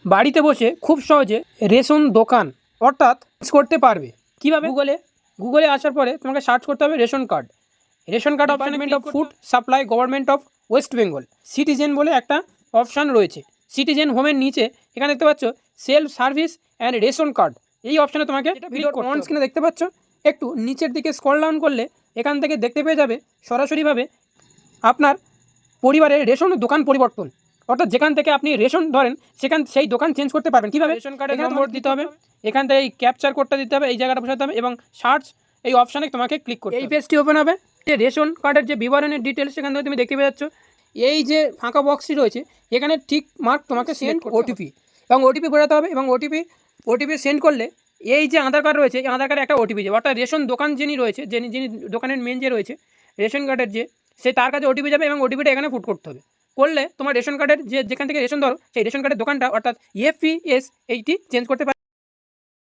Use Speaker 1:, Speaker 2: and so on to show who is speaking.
Speaker 1: বাড়িতে বসে খুব সহজে রেশন দোকান অর্থাৎ করতে পারবে। কীভাবে? গুগলে আসার পরে তোমাকে সার্চ করতে হবে ration card option of food supply government of West Bengal. Citizen বলে একটা অপশান রয়েছে। সিটিজেন হোমের নিচে এখানে দেখতে পাচ্ছ self service and ration card, এই অপশানে তোমাকে অন স্ক্রিনে দেখতে পাচ্ছ। একটু নিচের দিকে স্ক্রল ডাউন করলে এখান থেকে দেখতে পেয়ে যাবে সরাসরিভাবে আপনার পরিবারের রেশন দোকান পরিবর্তন, অর্থাৎ যেখান থেকে আপনি রেশন ধরেন সেই দোকান চেঞ্জ করতে পারবেন। কীভাবে? রেশন কার্ডের নম্বর দিতে হবে, এখান থেকে এই ক্যাপচার কোডটা দিতে হবে, এই জায়গাটা বসাতে হবে এবং সার্চ এই অপশানে তোমাকে ক্লিক করতে হবে। এই পেজটি ওপেন হবে। যে রেশন কার্ডের যে বিবরণের ডিটেলস সেখান থেকে তুমি দেখতে পেয়ে যাচ্ছ। এই যে ফাঁকা বক্সটি রয়েছে এখানে ঠিক মার্ক তোমাকে সেন্ড ওটিপি এবং ওটিপি বোঝাতে হবে এবং ওটিপি সেন্ড করলে এই যে আধার কার্ড রয়েছে এই আধার কার্ডে একটা ওটিপি যাবে, অর্থাৎ রেশন দোকান যিনি রয়েছে যিনি দোকানের মেন যে রয়েছে রেশন কার্ডের সে তার কাছে ওটিপি যাবে এবং ওটিপিটা এখানে পুট করতে হবে। করলে তোমার রেশন কার্ডের যেখান থেকে রেশন ধরো সেই রেশন কার্ডের দোকানটা অর্থাৎ EFPS এইটি চেঞ্জ করতে পারে।